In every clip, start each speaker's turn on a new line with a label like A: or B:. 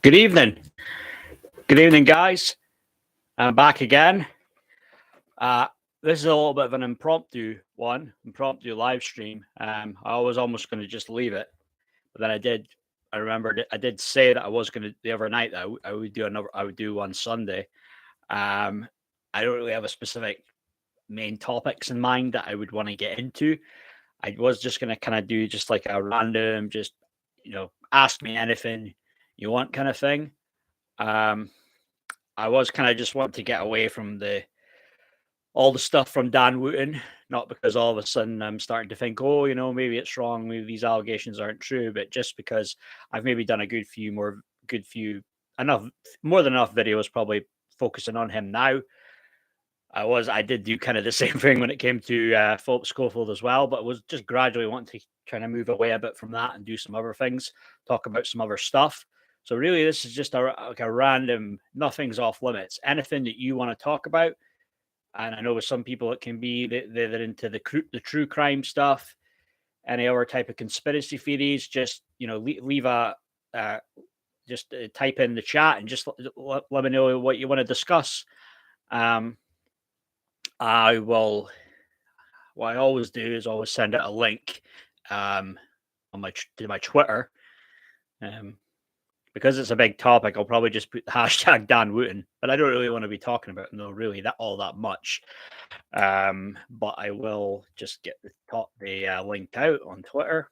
A: Good evening. Good evening, guys. I'm back again. Uh, this is a little bit of an impromptu live stream. I was almost going to just leave it, but then I did. I remembered I did say that I was going to the other night that I would do another. I would do one Sunday. Um, I don't really have a specific main topics in mind that I would want to get into. I was just going to kind of do just like a random, just ask me anything you want kind of thing. Um, I was kind of just wanting to get away from the all the stuff from Dan Wooten, not because all of a sudden I'm starting to think, oh, maybe it's wrong, maybe these allegations aren't true, but just because I've maybe done a good few, enough, more than enough videos probably focusing on him now. I did do kind of the same thing when it came to Philip Schofield as well, but was just gradually wanting to try to move away a bit from that and do some other things, talk about some other stuff. So really, this is just like a random, nothing's off limits. Anything that you want to talk about, and I know with some people it can be they're into the true crime stuff, any other type of conspiracy theories. Just leave a uh, just type in the chat and just let me know what you want to discuss. Um, I will. What I always do is always send out a link um, on my Twitter. Um, because it's a big topic, I'll probably just put the hashtag Dan Wooten, but I don't really want to be talking about really that all that much. But I will just get the link out on Twitter.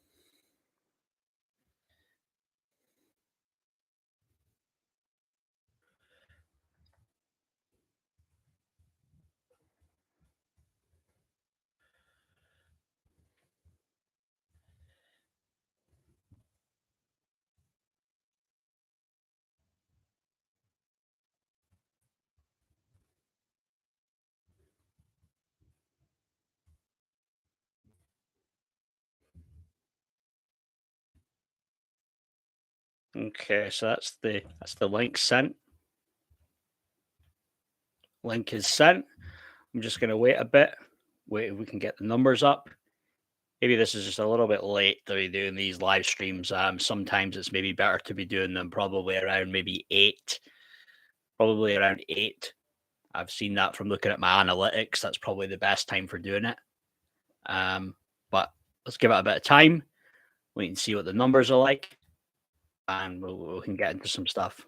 A: Okay, so that's the link sent. Link is sent. I'm just gonna wait a bit. Wait if we can get the numbers up. Maybe this is just a little bit late to be doing these live streams. Sometimes it's maybe better to be doing them probably around maybe 8. Probably around 8. I've seen that from looking at my analytics. That's probably the best time for doing it. But let's give it a bit of time. We can see what the numbers are like, and we can get into some stuff.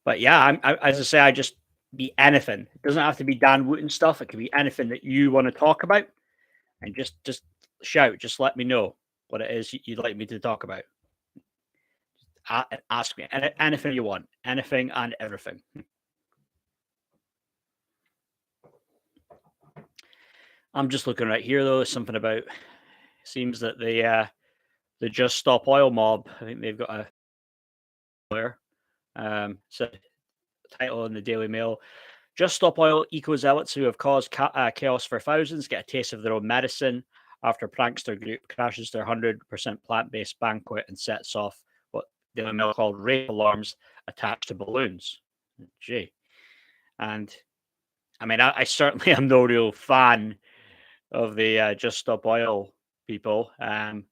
A: But yeah, as I say, I just be anything. It doesn't have to be Dan Wooten stuff. It can be anything that you want to talk about, and just shout. Just let me know what it is you'd like me to talk about. Ask me anything you want, anything and everything. I'm just looking right here though. Something about seems that the Just Stop Oil mob. I think they've got a player. So title in the Daily Mail: Just Stop Oil eco zealots who have caused chaos for thousands get a taste of their own medicine after prankster group crashes their 100% plant-based banquet and sets off what Daily Mail called rape alarms attached to balloons. Gee, and I mean, I certainly am no real fan of the Just Stop Oil people. To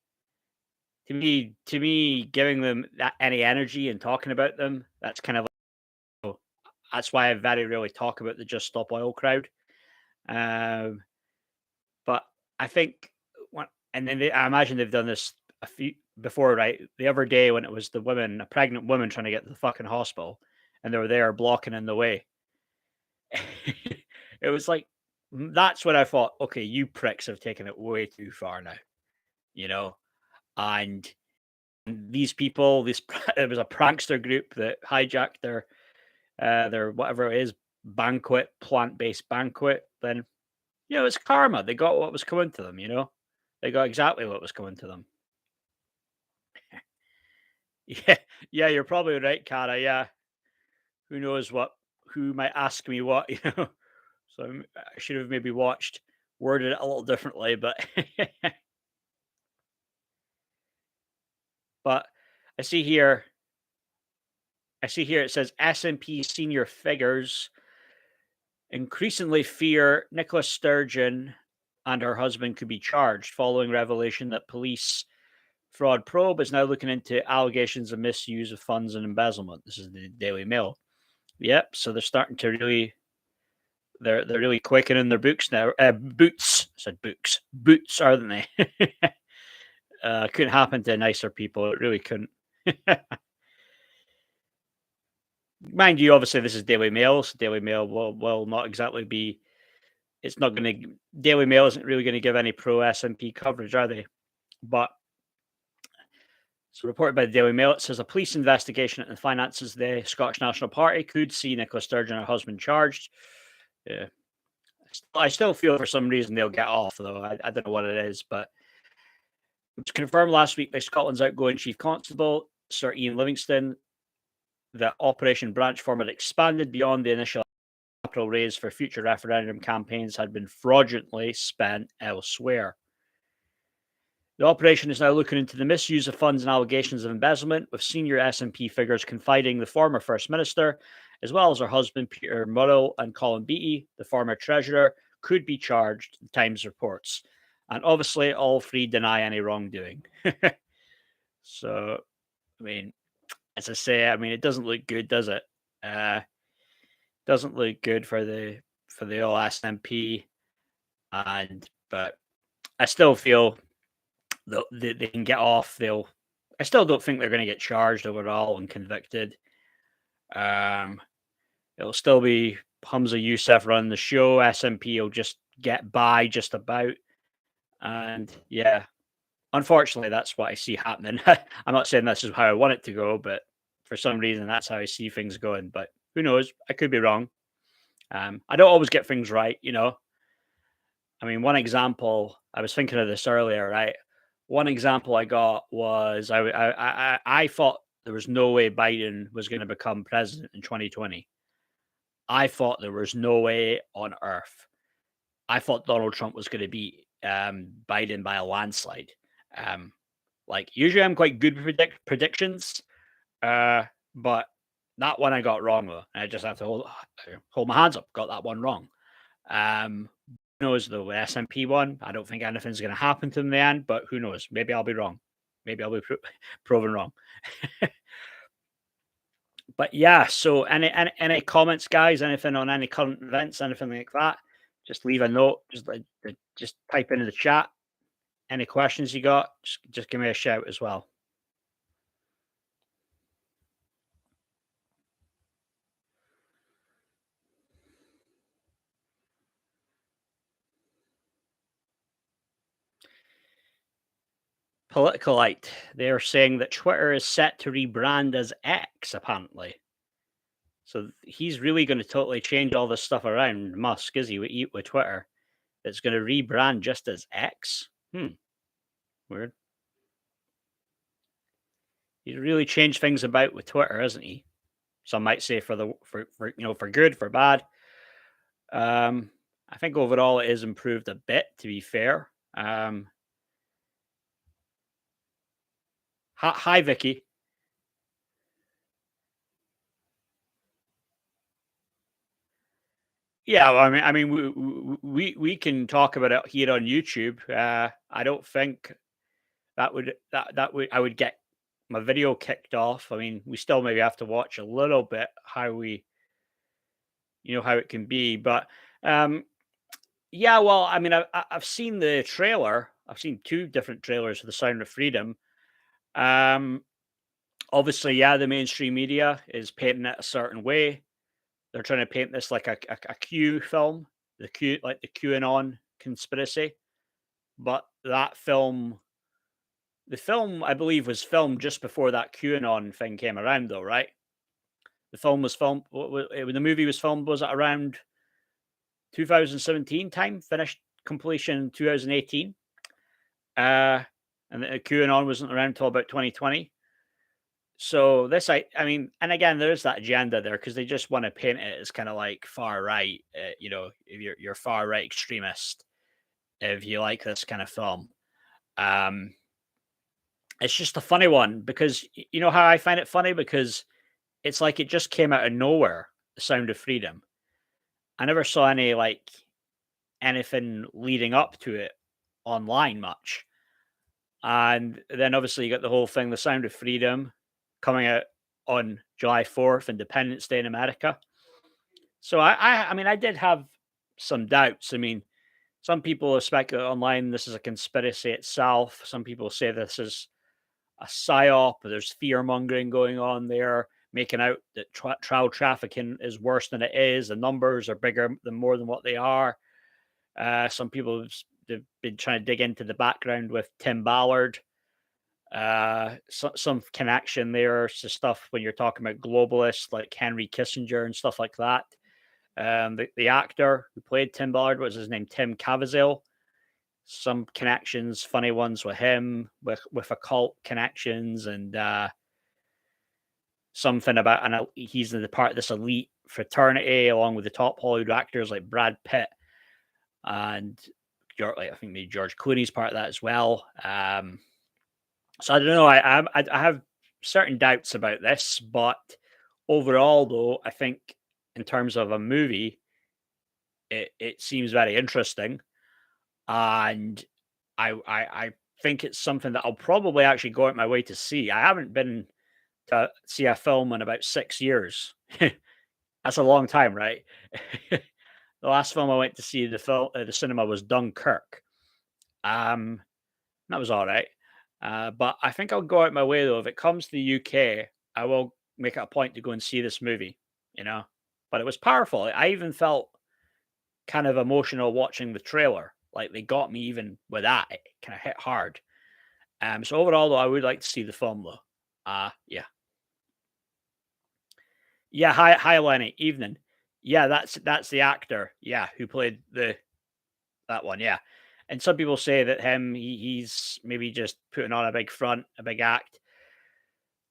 A: me, giving them any energy and talking about them, that's kind of like, that's why I very rarely talk about the Just Stop Oil crowd. Um, but I think and then I imagine they've done this a few before, right? The other day when it was a pregnant woman trying to get to the fucking hospital, and they were there blocking in the way. It was like that's when I thought, okay, you pricks have taken it way too far now, you know. And these people, this it was a prankster group that hijacked their whatever it is banquet, plant-based banquet. Then it's karma. They got what was coming to them. They got exactly what was coming to them. Yeah, yeah, you're probably right, Cara. Yeah, who knows who might ask me what, So I should have maybe worded it a little differently, but but I see here. I see here it says S&P senior figures increasingly fear Nicola Sturgeon and her husband could be charged following revelation that police fraud probe is now looking into allegations of misuse of funds and embezzlement. This is the Daily Mail. Yep. So they're starting to really, they're really quickening their books now. Boots. I said books. Boots, aren't they? Couldn't happen to nicer people. It really couldn't. Mind you, obviously, this is Daily Mail. So Daily Mail will not exactly be. It's not going to. Daily Mail isn't really going to give any pro SNP coverage, are they? But so reported by the Daily Mail, it says a police investigation into the finances of the Scottish National Party could see Nicola Sturgeon and her husband charged. Yeah. I still feel for some reason they'll get off, though. I don't know what it is, but it was confirmed last week by Scotland's outgoing Chief Constable, Sir Ian Livingston, that Operation Branch Form had expanded beyond the initial capital raised for future referendum campaigns had been fraudulently spent elsewhere. The operation is now looking into the misuse of funds and allegations of embezzlement, with senior SNP figures confiding the former First Minister, as well as her husband Peter Murrell and Colin Beattie, the former Treasurer, could be charged, the Times reports. And obviously, all three deny any wrongdoing. So, I mean, as I say, I mean, it doesn't look good, does it? Doesn't look good for the all SNP, but I still feel that they can get off. I still don't think they're going to get charged overall and convicted. It'll still be Humza Yousaf running the show. SNP will just get by just about, and yeah, unfortunately, that's what I see happening. I'm not saying this is how I want it to go, but for some reason, that's how I see things going. But who knows? I could be wrong. I don't always get things right, you know. I mean, one example, I was thinking of this earlier, right? One example I got was I thought there was no way Biden was going to become president in 2020. I thought there was no way on earth. I thought Donald Trump was going to beat Biden by a landslide. Like usually I'm quite good with predictions, but that one I got wrong though. I just have to hold my hands up. Got that one wrong. Who knows the SNP one? I don't think anything's going to happen to them in the end, but who knows? Maybe I'll be wrong. Maybe I'll be proven wrong. But yeah, so any comments, guys? Anything on any current events? Anything like that? Just leave a note. Just type into the chat. Any questions you got? Just give me a shout as well. Politicalite, they're saying that Twitter is set to rebrand as X, apparently. So he's really going to totally change all this stuff around. Musk, is he, with Twitter? It's going to rebrand just as X? Weird. He's really changed things about with Twitter, hasn't he? Some might say for good, for bad. I think overall it has improved a bit, to be fair. Hi, Vicky. Yeah, well, I mean, we can talk about it here on YouTube. I don't think that would I would get my video kicked off. I mean, we still maybe have to watch a little bit how how it can be, but yeah. Well, I mean, I've seen the trailer. I've seen two different trailers for The Sound of Freedom. Obviously, yeah, the mainstream media is painting it a certain way. They're trying to paint this like a Q film, the QAnon conspiracy. But that film, the film, I believe, was filmed just before that QAnon thing came around, though, right? The film was filmed, when the movie was filmed, was it around 2017 time? Finished completion in 2018. And the QAnon wasn't around until about 2020. So this, I mean, and again, there's that agenda there because they just want to paint it as kind of like far right. If you're far right extremist, if you like this kind of film, it's just a funny one because you know how I find it funny because it's like it just came out of nowhere. The Sound of Freedom. I never saw anything leading up to it online much. And then obviously you got the whole thing, The Sound of Freedom, coming out on July 4th, Independence Day in America. So I mean, I did have some doubts. I mean, some people have speculated online this is a conspiracy itself. Some people say this is a psyop. There's fear mongering going on there, making out that child trafficking is worse than it is. The numbers are bigger than more than what they are. Some people they've been trying to dig into the background with Tim Ballard. Some connection there to stuff when you're talking about globalists like Henry Kissinger and stuff like that. The actor who played Tim Ballard, was his name, Tim Caviezel. Some connections, funny ones with him, with occult connections, and something about he's in the part of this elite fraternity along with the top Hollywood actors like Brad Pitt and I think maybe George Clooney's part of that as well. So I don't know. I have certain doubts about this, but overall, though, I think in terms of a movie, it seems very interesting, and I think it's something that I'll probably actually go out my way to see. I haven't been to see a film in about 6 years. That's a long time, right? The last film I went to see the cinema was Dunkirk. That was all right. But I think I'll go out my way though. If it comes to the UK, I will make it a point to go and see this movie. You know, but it was powerful. I even felt kind of emotional watching the trailer. Like they got me even with that. It kind of hit hard. So overall, though, I would like to see the film though. Yeah, yeah. Hi, Lenny. Evening. Yeah, that's the actor. Yeah, who played that one. Yeah, and some people say that he's maybe just putting on a big front, a big act.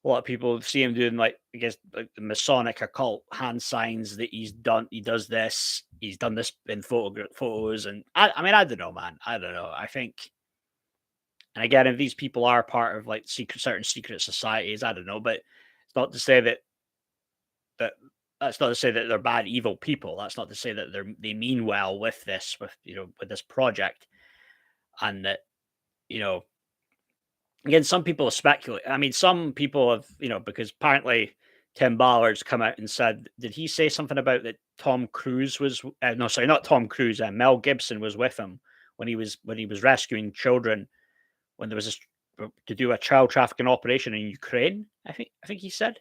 A: A lot of people see him doing like I guess like the Masonic occult hand signs that he does this, he's done this in photos, and I mean I don't know, man. I don't know. I think, and again, if these people are part of like certain secret societies, I don't know, but it's not to say that that's not to say that they're bad, evil people. That's not to say that they mean well with this, with this project, and that you know again, some people speculate. I mean, some people have, because apparently Tim Ballard's come out and said, did he say something about that Tom Cruise was? No, sorry, not Tom Cruise. Mel Gibson was with him when he was rescuing children when there was this to do a child trafficking operation in Ukraine. I think he said,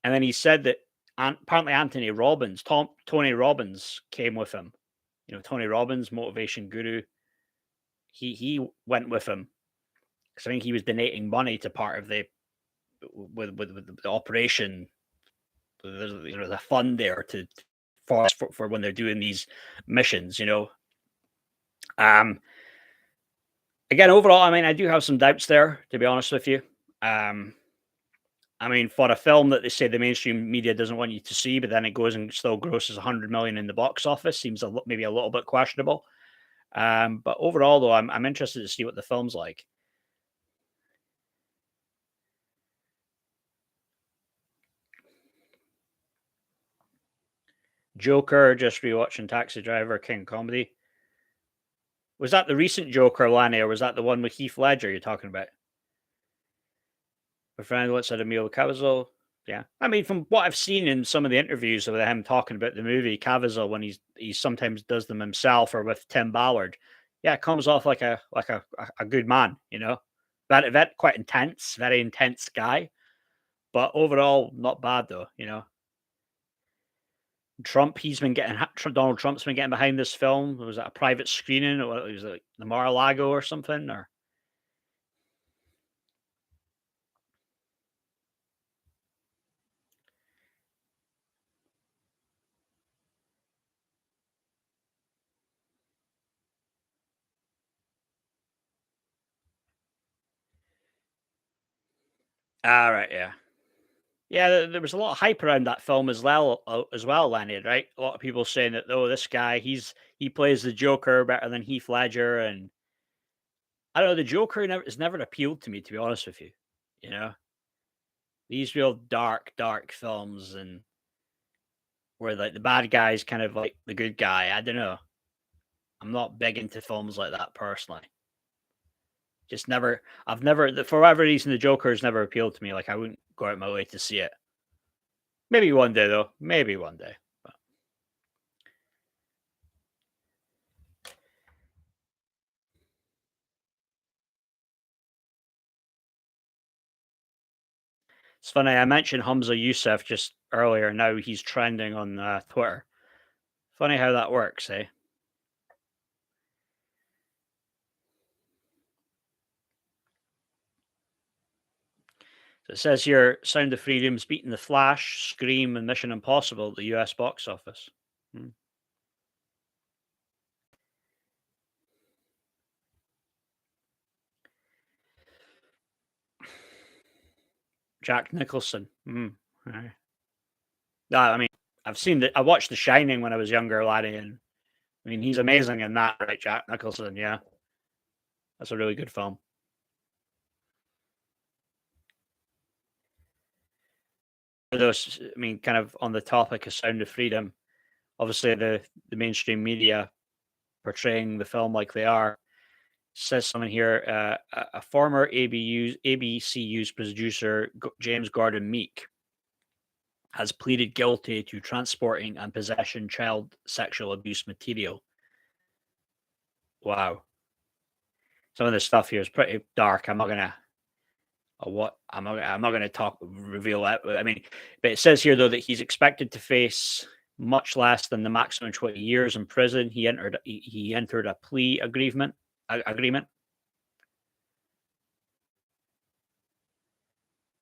A: and then he said that apparently Anthony Robbins, Tony Robbins came with him. Tony Robbins, motivation guru. He went with him because I think he was donating money to part of the with the operation. There's the fund there for when they're doing these missions. Um, Again, overall, I mean, I do have some doubts there, to be honest with you. I mean, for a film that they say the mainstream media doesn't want you to see, but then it goes and still grosses 100 million in the box office, seems maybe a little bit questionable. But overall, though, I'm interested to see what the film's like. Joker, just rewatching Taxi Driver, King Comedy. Was that the recent Joker, Lanny, or was that the one with Heath Ledger you're talking about? My friend once had a meal with Caviezel. Yeah, I mean, from what I've seen in some of the interviews of him talking about the movie Caviezel, when he sometimes does them himself or with Tim Ballard, yeah, it comes off like a good man, that quite intense, very intense guy, but overall not bad though. Donald Trump's been getting behind this film. Was that a private screening, or was it like the Mar-a-Lago or something? Or right, yeah. Yeah, there was a lot of hype around that film as well, Lenny. Right, a lot of people saying that this guy he plays the Joker better than Heath Ledger, and I don't know, the Joker has never appealed to me, to be honest with you. You know, these real dark films, and where like the bad guy's kind of like the good guy. I don't know. I'm not big into films like that personally. Just never. I've never, for whatever reason, the Joker has never appealed to me. Like I wouldn't go out my way to see it. Maybe one day though. Maybe one day. But it's funny. I mentioned Hamza Youssef just earlier. Now he's trending on Twitter. Funny how that works, eh? So it says here, Sound of Freedom's beating The Flash, Scream, and Mission Impossible at the US box office. Hmm. Jack Nicholson. Right. I mean, I've seen I watched The Shining when I was younger, laddie, and I mean, he's amazing in that, right? Jack Nicholson, yeah. That's a really good film. Those, I mean, kind of on the topic of Sound of Freedom, obviously the mainstream media portraying the film like they are says something here. A former ABCU's producer, James Gordon Meek, has pleaded guilty to transporting and possession child sexual abuse material. Wow. Some of the stuff here is pretty dark. I'm not gonna I'm not gonna reveal that. I mean, but it says here though that he's expected to face much less than the maximum 20 years in prison. He entered a plea agreement.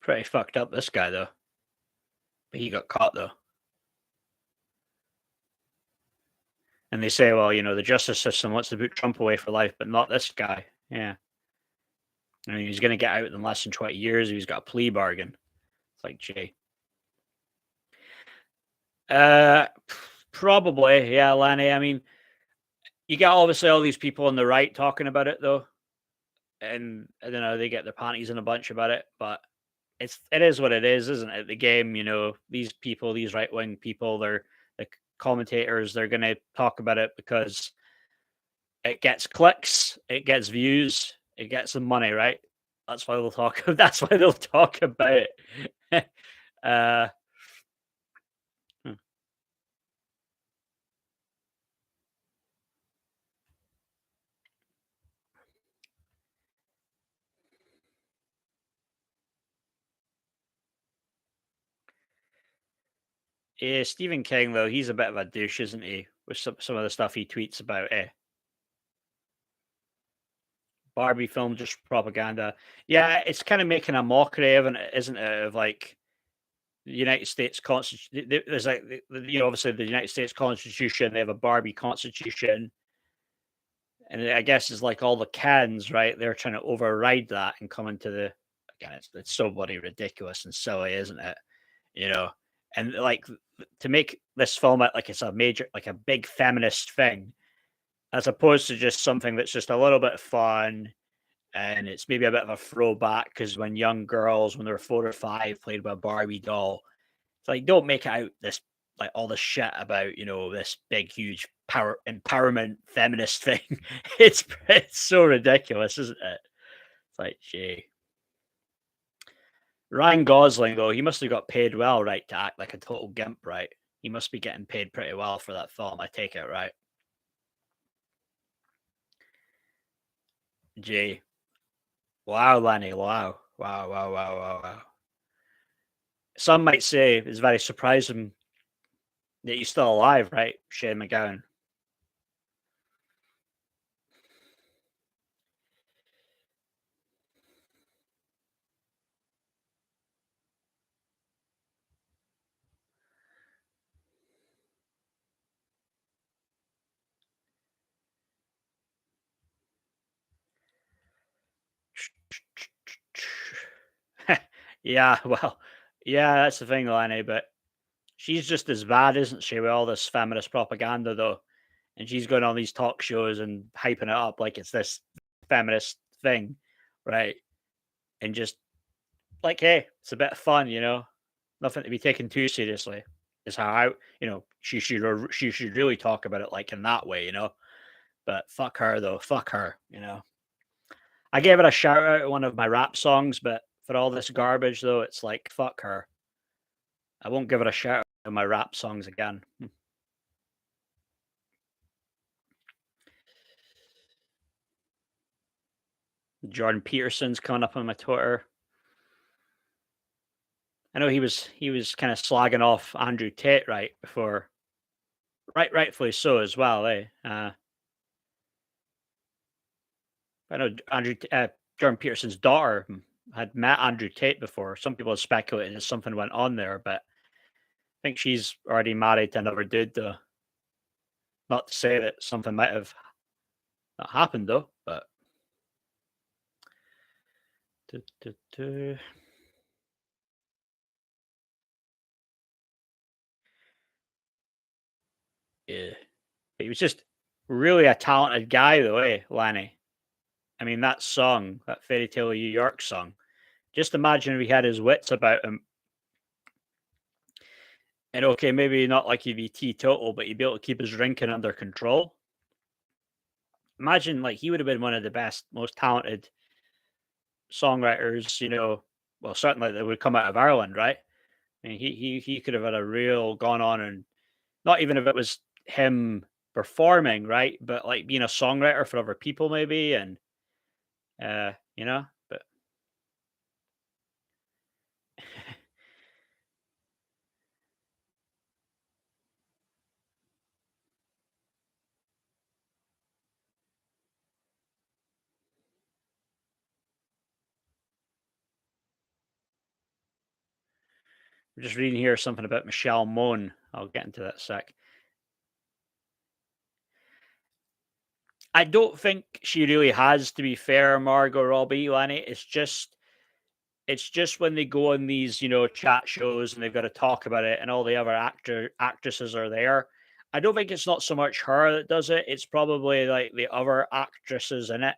A: Pretty fucked up, this guy though. But he got caught though. And they say, well, the justice system wants to boot Trump away for life, but not this guy. Yeah. I mean, he's going to get out in less than 20 years. He's got a plea bargain. It's like, Jay. Probably, yeah, Lanny. I mean, you got obviously all these people on the right talking about it though, and I don't know, they get their panties in a bunch about it, but it is what it is, isn't it? The game, these people, these right wing people, they're the commentators. They're going to talk about it because it gets clicks, it gets views, it gets them money, right? That's why they'll talk. That's why they'll talk about it. uh, hmm. Yeah, Stephen King though, he's a bit of a douche, isn't he? With some of the stuff he tweets about, Barbie film, just propaganda. Yeah, it's kind of making a mockery of it, isn't it? Of like the United States Constitution. There's like, obviously the United States Constitution. They have a Barbie Constitution, and I guess it's like all the cans, right? They're trying to override that and come into the. Again, it's so bloody ridiculous and silly, isn't it? You know, and like to make this film out like it's a major, like a big feminist thing, as opposed to just something that's just a little bit fun, and it's maybe a bit of a throwback because when young girls, when they were 4 or 5, played with a Barbie doll, it's like don't make it out this like all this shit about this big huge power empowerment feminist thing. It's so ridiculous, isn't it? It's like, gee. Ryan Gosling though, he must have got paid well, right, to act like a total gimp, right? He must be getting paid pretty well for that film. I take it, right? Gee. Wow, Lenny. Wow. Wow, wow, wow, wow, wow. Some might say it's very surprising that he's still alive, right? Shane McGowan. Yeah, well, yeah, that's the thing, Lenny, but she's just as bad, isn't she, with all this feminist propaganda, though? And she's going on these talk shows and hyping it up like it's this feminist thing, right? And just like, hey, it's a bit of fun, nothing to be taken too seriously. Is how she should really talk about it like in that way, But fuck her though, fuck her. I gave it a shout out at one of my rap songs, but for all this garbage though, it's like fuck her. I won't give it a shout out in my rap songs again. Jordan Peterson's coming up on my Twitter. I know he was kind of slagging off Andrew Tate right before, rightfully so as well, eh? I know Jordan Peterson's daughter had met Andrew Tate before. Some people have speculated that something went on there, but I think she's already married to another dude, though. Not to say that something might have not happened, though, but. Yeah. He was just really a talented guy, though, eh, Lanny? I mean, that song, that Fairy Tale of New York song, just imagine if he had his wits about him. And okay, maybe not like he'd be teetotal, but he'd be able to keep his drinking under control. Imagine, like, he would have been one of the best, most talented songwriters, well, certainly that would come out of Ireland, right? I mean, he could have had a real gone on, and not even if it was him performing, right? But like being a songwriter for other people, maybe, and but I'm just reading here something about Michelle Mon. I'll get into that sec. I don't think she really has, to be fair, Margot Robbie, Lanny. It's just when they go on these, chat shows and they've got to talk about it and all the other actresses are there. I don't think it's not so much her that does it. It's probably like the other actresses in it.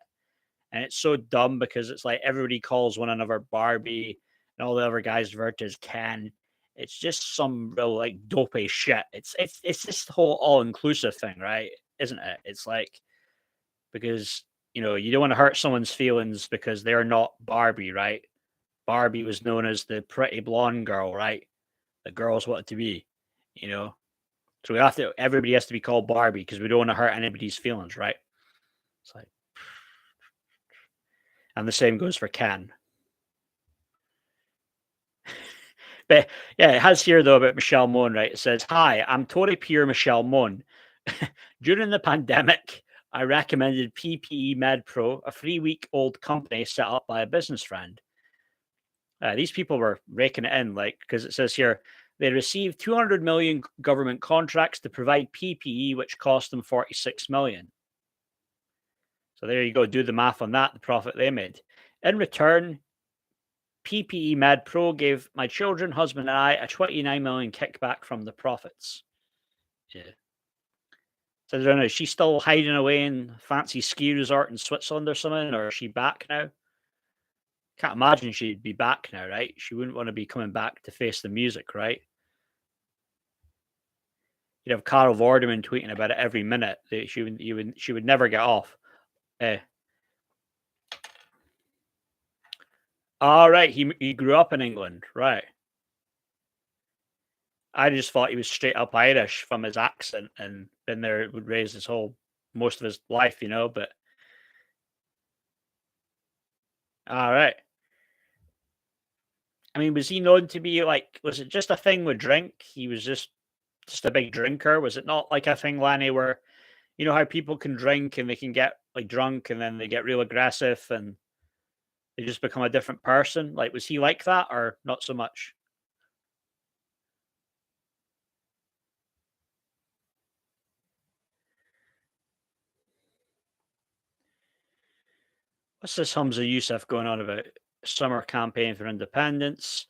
A: And it's so dumb because it's like everybody calls one another Barbie and all the other guys refer to as Ken. It's just some real like dopey shit. It's this whole all inclusive thing, right? Isn't it? It's like because you don't want to hurt someone's feelings because they're not Barbie, right? Barbie was known as the pretty blonde girl, right? The girls wanted to be, you know. So everybody has to be called Barbie because we don't want to hurt anybody's feelings, right? It's like, and the same goes for Ken. But yeah, it has here though about Michelle Mon, right? It says, "Hi, I'm Tory Peer Michelle Mon. During the pandemic, I recommended PPE MedPro, a 3-week-old company set up by a business friend. These people were raking it in, like, because it says here they received 200 million government contracts to provide PPE, which cost them 46 million. So there you go. Do the math on that. The profit they made. In return, PPE Med Pro gave my children, husband, and I a 29 million kickback from the profits. Yeah. So I don't know. Is she still hiding away in fancy ski resort in Switzerland or something, or is she back now? Can't imagine she'd be back now, right? She wouldn't want to be coming back to face the music, right? You'd have Carl Vorderman tweeting about it every minute. That she would never get off. All right, he grew up in England, right? I just thought he was straight up Irish from his accent, and been there, would raise his whole most of his life, But all right. I mean, was he known to be like? Was it just a thing with drink? He was just a big drinker. Was it not like a thing, Lanny, where how people can drink and they can get like drunk and then they get real aggressive and they just become a different person? Like, was he like that or not so much? What's this Hamza Youssef going on about? Summer campaign for independence.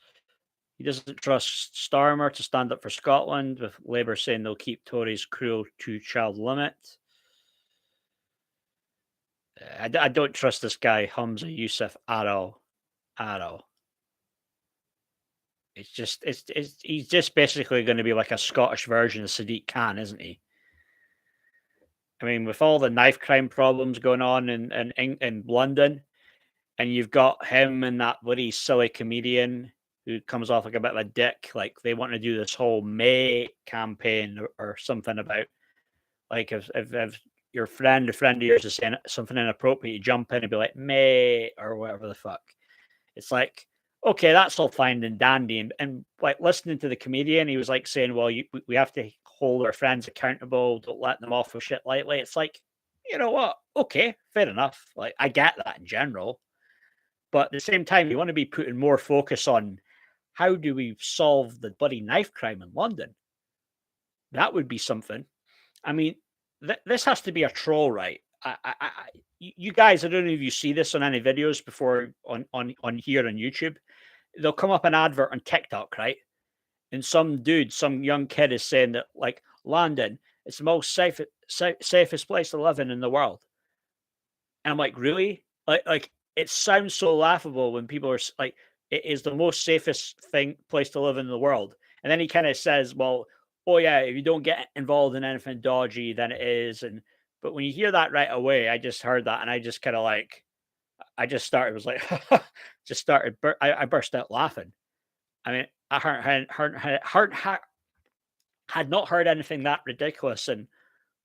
A: He doesn't trust Starmer to stand up for Scotland, with Labour saying they'll keep Tories' cruel two-child limit. I don't trust this guy, Hamza Youssef, at all. At all. He's just basically going to be like a Scottish version of Sadiq Khan, isn't he? I mean, with all the knife crime problems going on in London, and you've got him and that bloody silly comedian who comes off like a bit of a dick. Like they want to do this whole May campaign or something about like if your friend, a friend of yours is saying something inappropriate, you jump in and be like May or whatever the fuck. It's like, okay, that's all fine and dandy. And like listening to the comedian, he was like saying, well, we have to hold our friends accountable, don't let them off with shit lightly. It's like, you know what? Okay, fair enough. Like I get that in general. But at the same time, you want to be putting more focus on how do we solve the bloody knife crime in London? That would be something. I mean, this has to be a troll, right? You guys, I don't know if you see this on any videos before on here on YouTube. They'll come up an advert on TikTok, right? And some dude, some young kid is saying that like London, it's the most safest place to live in the world. And I'm like, really? Like it sounds so laughable when people are like, it is the most safest place to live in the world. And then he kind of says, well, oh yeah, if you don't get involved in anything dodgy, then it is. And but when you hear that right away, I just heard that and I just kind of like, I just started was like, just started. I burst out laughing. I mean, I had not heard anything that ridiculous in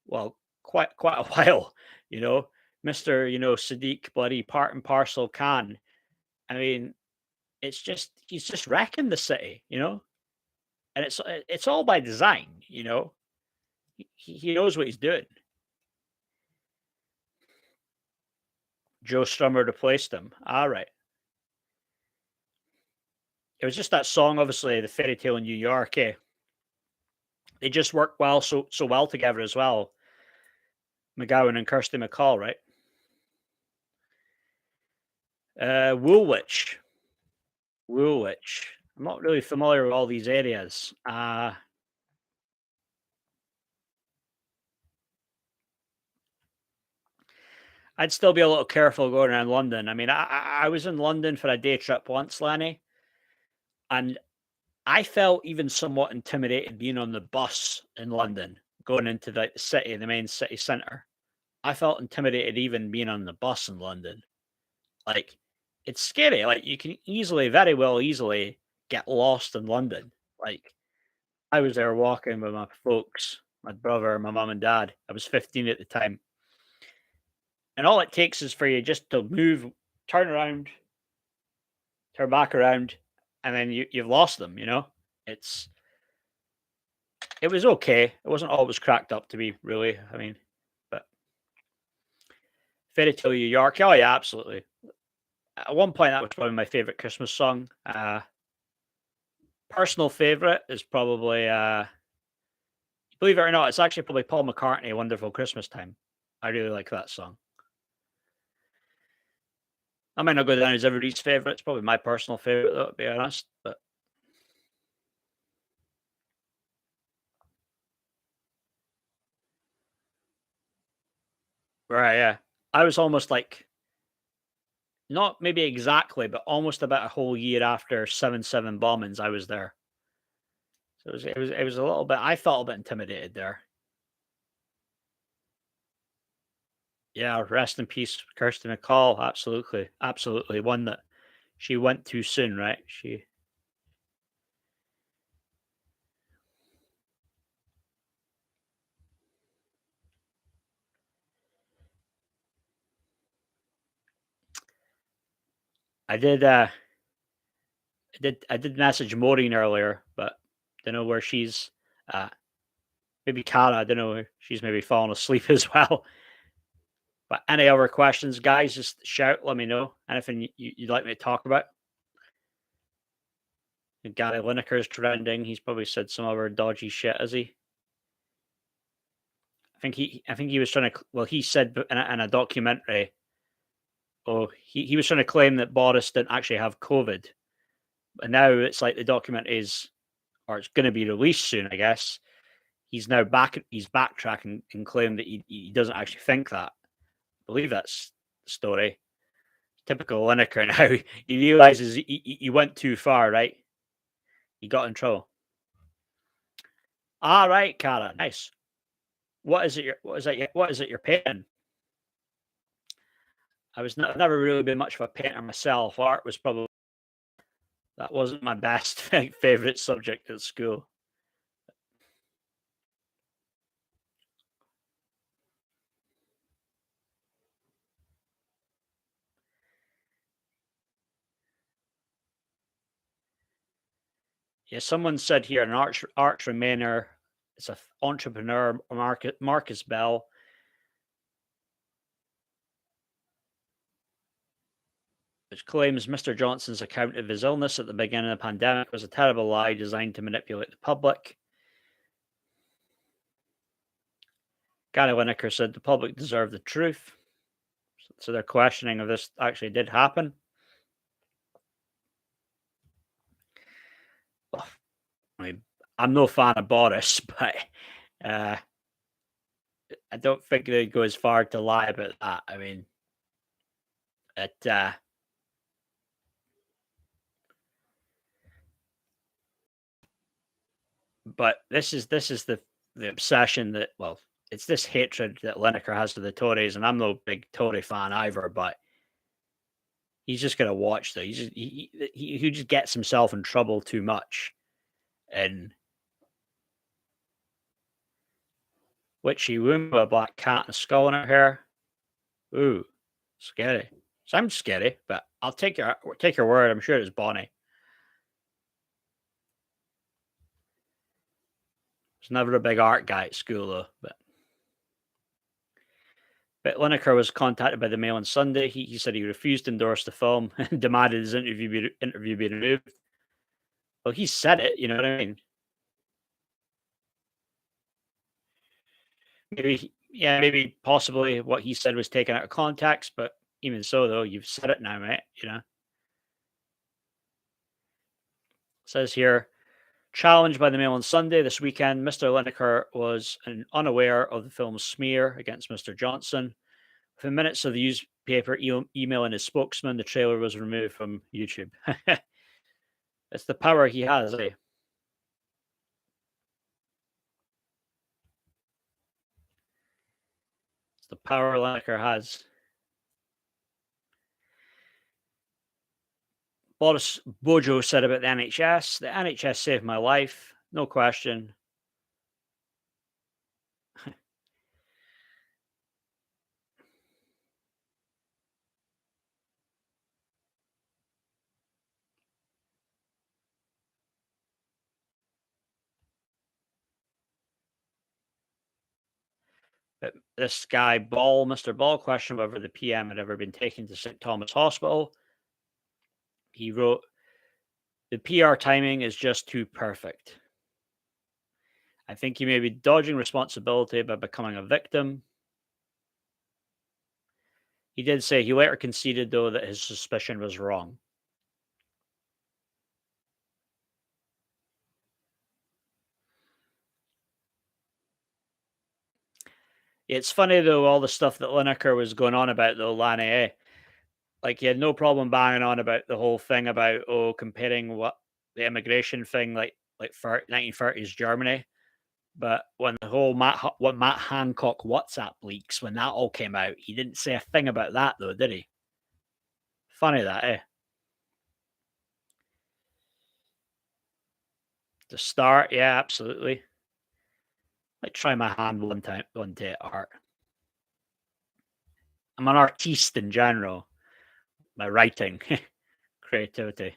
A: well quite a while. You know, Mister Sadiq bloody part and parcel Khan. I mean, it's just he's just wrecking the city. And it's all by design. He knows what he's doing. Joe Strummer replaced him. All right. It was just that song, obviously, the Fairy Tale in New York. They just work so well together as well. McGowan and Kirsty McCall, right? Woolwich. Woolwich. I'm not really familiar with all these areas. I'd still be a little careful going around London. I mean, I was in London for a day trip once, Lenny, and I felt even somewhat intimidated being on the bus in London, going into the city, the main city centre. I felt intimidated even being on the bus in London. Like, it's scary. Like, you can very well easily get lost in London. Like, I was there walking with my folks, my brother, my mum and dad. I was 15 at the time. And all it takes is for you just to move, turn around, turn back around, and then you've lost them, It was okay. It wasn't always cracked up to be, really. I mean, but Fairy Tale New York. Oh yeah, absolutely. At one point, that was probably my favorite Christmas song. Personal favorite is probably, believe it or not, it's actually probably Paul McCartney, "Wonderful Christmas Time." I really like that song. I might not go down as everybody's favorite. It's probably my personal favorite, though, to be honest. But right, yeah, I was almost like not maybe exactly, but almost about a whole year after 7/7 bombings, I was there. So it was a little bit. I felt a bit intimidated there. Yeah, rest in peace, Kirsty McCall. Absolutely, absolutely. One that she went too soon, right? I did. I did message Maureen earlier, but don't know where she's. Uh, maybe Cara. I don't know. She's maybe fallen asleep as well. But any other questions, guys? Just shout. Let me know. Anything you'd like me to talk about? Gary Lineker's trending. He's probably said some other dodgy shit, has he? I think he was trying to. Well, he said in a documentary. Oh, he was trying to claim that Boris didn't actually have COVID, and now it's like the document is, or it's going to be released soon, I guess. He's now back. He's backtracking and claimed that he doesn't actually think that. I believe that's the story. Typical Lineker now. He realizes he went too far, right? He got in trouble. All right, Cara, nice. What is it? What is it? What is it you're paying? I've never really been much of a painter myself. Art was probably that wasn't my best favorite subject at school. Yeah, someone said here an arch remainer. It's a entrepreneur, Marcus Bell, which claims Mr. Johnson's account of his illness at the beginning of the pandemic was a terrible lie designed to manipulate the public. Gary Lineker said the public deserved the truth. So they're questioning if this actually did happen. I mean, I'm no fan of Boris, but I don't think they'd go as far to lie about that. I mean, it. But this is the obsession that it's this hatred that Lineker has for the Tories, and I'm no big Tory fan either, but he's just gonna watch though. He just gets himself in trouble too much, and witchy woman with a black cat and a skull in her hair. Ooh, scary. Sounds scary, but I'll take your word. I'm sure it's Bonnie. Was never a big art guy at school though, but Lineker was contacted by the Mail on Sunday. He said he refused to endorse the film and demanded his interview be removed. Well, he said it, you know what I mean? Maybe possibly what he said was taken out of context, but even so, though, you've said it now, mate, you know? It says here, challenged by the Mail on Sunday this weekend, Mr. Lineker was unaware of the film's smear against Mr. Johnson. Within minutes of the newspaper emailing his spokesman, the trailer was removed from YouTube. It's the power he has, eh? It's the power Lineker has. Boris Bojo said about the NHS. The NHS saved my life, no question. But this guy Ball, Mr. Ball, questioned whether the PM had ever been taken to St. Thomas Hospital. He wrote, "The PR timing is just too perfect. I think he may be dodging responsibility by becoming a victim." He did say he later conceded, though, that his suspicion was wrong. It's funny, though, all the stuff that Lineker was going on about, though, Lanny, eh? Like, he had no problem banging on about the whole thing about, comparing what the immigration thing, like 1930s Germany. But when the whole Matt Hancock WhatsApp leaks, when that all came out, he didn't say a thing about that, though, did he? Funny that, eh? The start, yeah, absolutely. Like try my hand one day at art. I'm an artiste in general. My writing, creativity.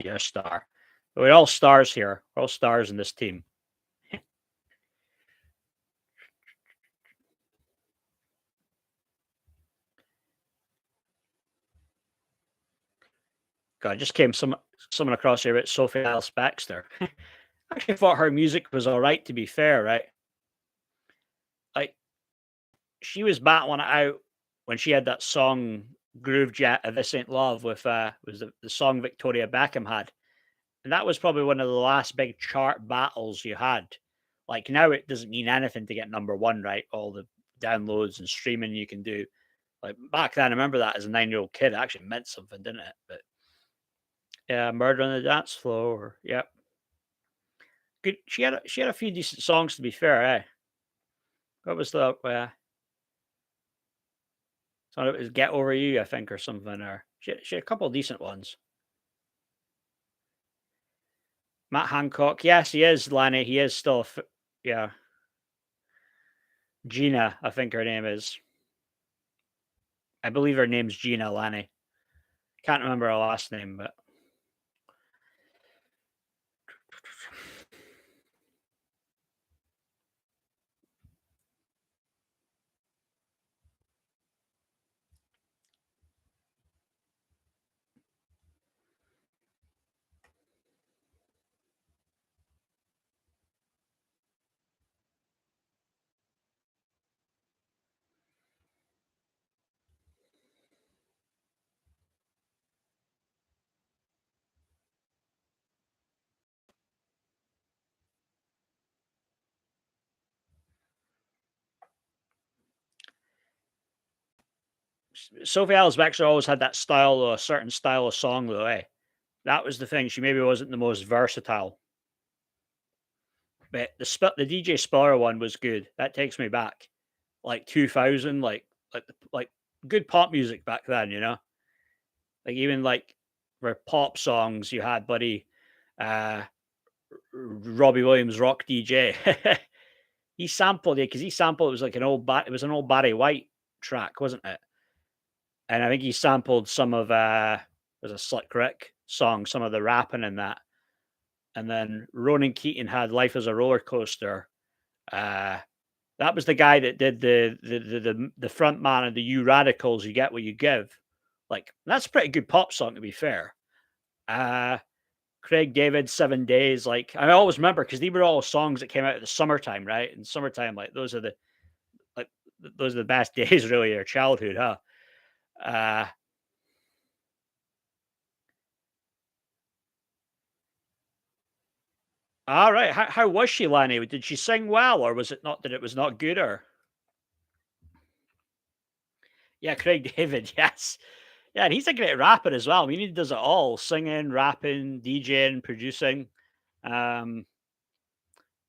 A: Yeah, star. We're all stars here. We're all stars in this team. God, I just came someone across here about Sophie Ellis Baxter. I actually thought her music was all right, to be fair, right? Like, she was battling it out when she had that song Groove Jet of This Ain't Love with was the song Victoria Beckham had. And that was probably one of the last big chart battles you had. Like now it doesn't mean anything to get number one, right? All the downloads and streaming you can do. Like back then, I remember that as a 9-year-old kid, it actually meant something, didn't it? But Yeah, Murder on the Dance Floor. Yep. Good. She had a few decent songs to be fair, eh? What was the so it was Get Over You, I think, or something, or she had a couple of decent ones. Matt Hancock. Yes, he is, Lanny. He is still yeah. Gina, I think her name is. I believe her name's Gina Lanny. Can't remember her last name, but Sophie Ellis Bextor always had that style, a certain style of song, though, eh? That was the thing. She maybe wasn't the most versatile, but the DJ Spiller one was good. That takes me back, like 2000, like good pop music back then, you know. Like even like for pop songs, you had Buddy, uh, Robbie Williams, Rock DJ. He sampled it because he sampled it was like it was an old Barry White track, wasn't it? And I think he sampled some of there's a Slick Rick song, some of the rapping in that. And then Ronan Keating had Life as a Roller Coaster. Uh that was the guy that did the front man of the You Radicals, You Get What You Give. Like that's a pretty good pop song to be fair. Uh Craig David, 7 Days. Like I always remember because these were all songs that came out at the summertime, right? And summertime, like like those are the best days really of your childhood, huh? Uh all right. How was she, Lanny? Did she sing well, or was it not that it was not good? Or yeah, Craig David, yes, yeah, and he's a great rapper as well. I mean, he does it all: singing, rapping, DJing, producing. Um,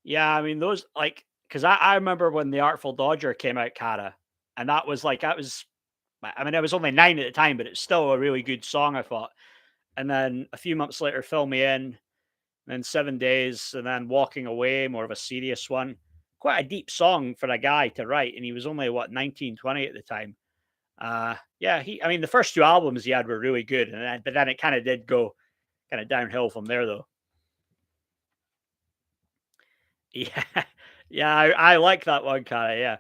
A: yeah, I mean, those like because I remember when the Artful Dodger came out, Cara, and that was like that was. I mean, I was only 9 at the time, but it's still a really good song, I thought. And then a few months later, Fill Me In, and then 7 Days, and then Walking Away, more of a serious one. Quite a deep song for a guy to write, and he was only what 19, 20 at the time. Yeah, I mean, the first two albums he had were really good, but then it kind of did go kind of downhill from there, though. Yeah, yeah, I like that one, kind of. Yeah,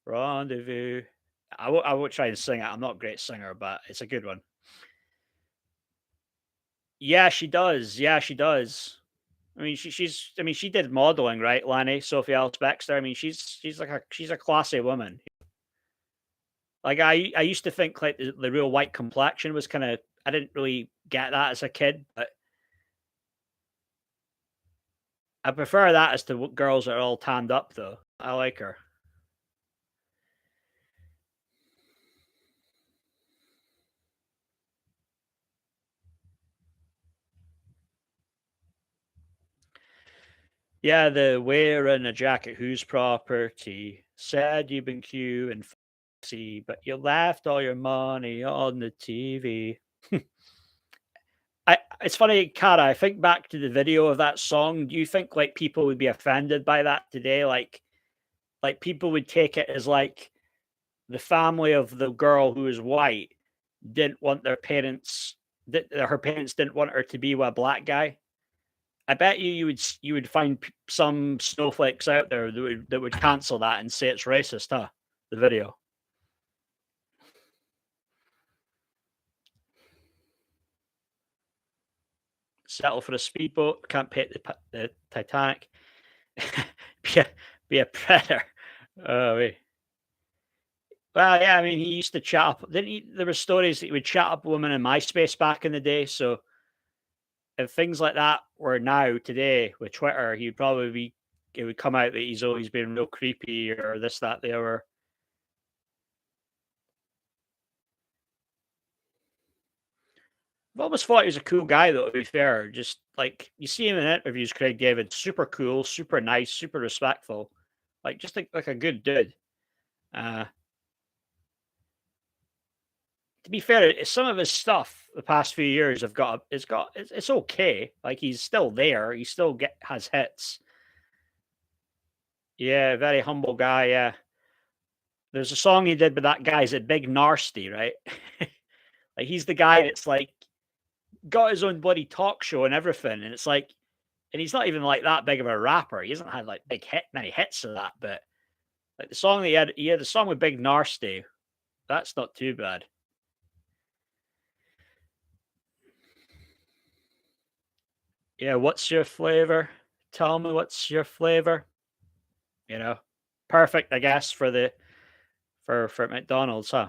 A: Rendezvous. I won't try and sing it. I'm not a great singer, but it's a good one. Yeah, she does. Yeah, she does. I mean, she's. I mean, she did modeling, right, Lanny? Sophie Ellis Bextor. I mean, she's a classy woman. Like I used to think like the real white complexion was kind of. I didn't really get that as a kid, but I prefer that as to girls that are all tanned up, though. I like her. Yeah, the wearing a jacket, whose property? Said you've been Q and C, but you left all your money on the TV. It's funny, Cara. I think back to the video of that song. Do you think like people would be offended by that today? Like people would take it as like the family of the girl who is white didn't want their parents that her parents didn't want her to be with a black guy. I bet you would find some snowflakes out there that would cancel that and say it's racist, huh? The video. Settle for a speedboat, can't pay the Titanic. be a be a predator. Oh wait. Well, yeah, I mean, he used to chat up. Didn't he? There were stories that he would chat up women in MySpace back in the day. So if things like that were now today with Twitter, he'd probably be. It would come out that he's always been real creepy or this, that, the other. I've always thought he was a cool guy, though, to be fair. Just like you see him in interviews, Craig David, super cool, super nice, super respectful. Like just like a good dude. Uh, to be fair, some of his stuff the past few years have it's okay. Like he's still there. He still get has hits. Yeah, very humble guy. Yeah. There's a song he did with that guy, is it Big Narsty, right? Like he's the guy that's like got his own bloody talk show and everything. And it's like, and he's not even like that big of a rapper. He hasn't had like many hits of that, but like the song that he had a song with Big Narsty. That's not too bad. Yeah, what's your flavor? Tell me what's your flavor? You know, perfect, I guess, for the for McDonald's, huh?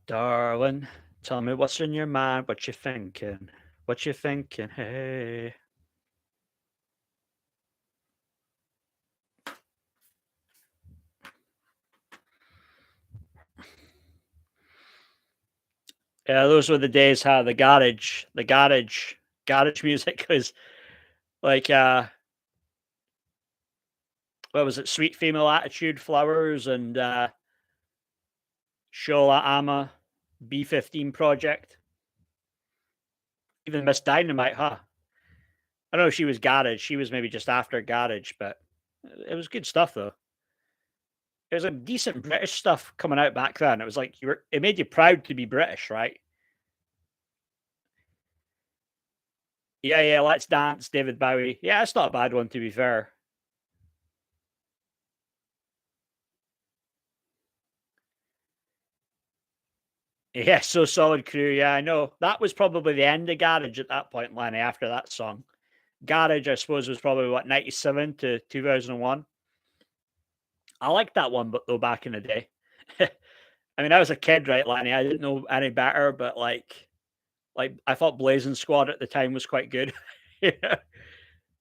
A: Darling, tell me what's in your mind, what you thinking, what you thinking, hey. Yeah, those were the days how garage music was like what was it, Sweet Female Attitude, Flowers, and Shola Ama, B-15 Project, even Miss Dynamite, huh? I don't know if she was garage. She was maybe just after garage, but it was good stuff though. It was a decent British stuff coming out back then. It was like it made you proud to be British, right? Yeah, yeah. Let's Dance, David Bowie. Yeah, it's not a bad one to be fair. Yeah, so solid crew. Yeah, I know. That was probably the end of Garage at that point, Lenny, after that song. Garage, I suppose, was probably what, 97 to 2001. I liked that one, but though back in the day. I mean, I was a kid, right, Lenny? I didn't know any better, but like I thought Blazing Squad at the time was quite good. Yeah.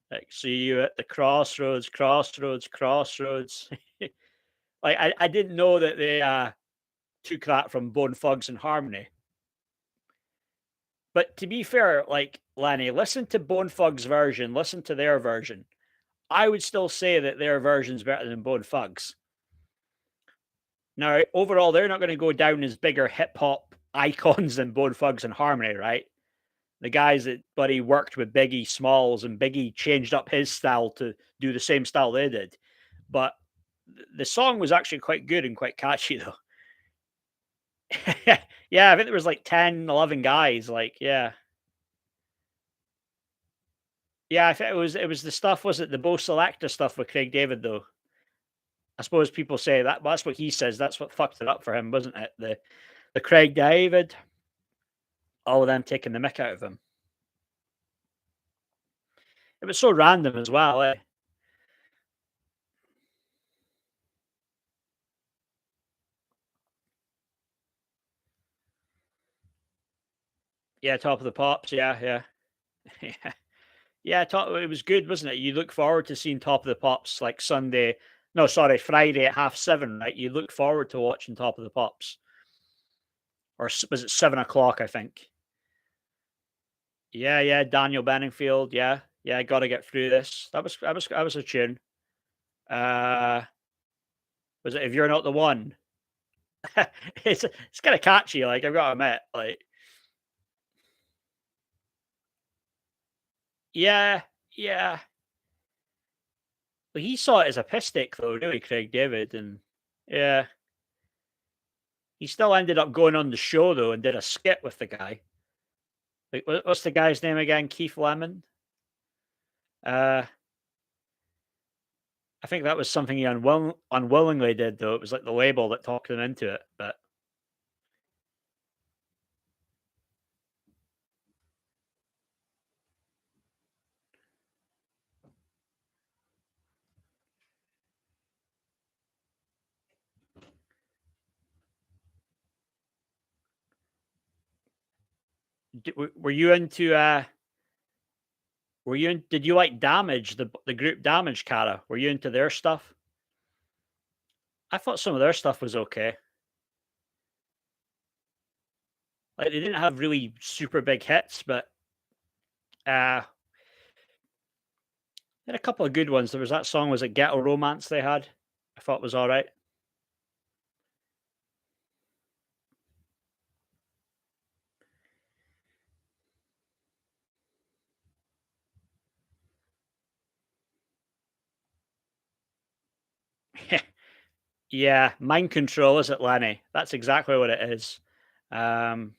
A: Like see you at the crossroads, crossroads, crossroads. Like I didn't know that they took that from Bone Thugs and Harmony. But to be fair, like Lenny, listen to Bone Thugs' version, listen to their version. I would still say that their version's better than Bone Thugs. Now, overall, they're not going to go down as bigger hip hop icons than Bone Thugs and Harmony, right? The guys that Buddy worked with Biggie Smalls and Biggie changed up his style to do the same style they did. But the song was actually quite good and quite catchy, though. Yeah, I think there was like 10, 11 guys. Like, yeah. Yeah, I think it was the stuff, was it the Bo Selecta stuff with Craig David though? I suppose people say that, but that's what he says. That's what fucked it up for him, wasn't it? The Craig David, all of them taking the mick out of him. It was so random as well. Eh? Yeah, Top of the Pops. Yeah, yeah, yeah, yeah. It was good, wasn't it? You look forward to seeing Top of the Pops like Sunday. No, sorry, Friday at 7:30. Right? You look forward to watching Top of the Pops, or was it 7 o'clock? I think. Yeah, yeah. Daniel Benningfield. Yeah, yeah. Got to get through this. That was a tune. Uh, was it If You're Not the One? It's kind of catchy. Like I've got to admit. Like yeah, yeah. But he saw it as a piss stick, though, really, Craig David, and yeah, he still ended up going on the show though and did a skit with the guy. Like, what's the guy's name again? Keith Lemon. Uh, I think that was something he unwillingly did, though. It was like the label that talked him into it. But were you into Were you did you like Damage, the group Damage, Cara? Were you into their stuff? I thought some of their stuff was okay. Like, they didn't have really super big hits, but, uh, they had a couple of good ones. There was that song, was it Ghetto Romance they had? I thought was alright. Yeah, Mind Control, is it, Lenny? That's exactly what it is. Um,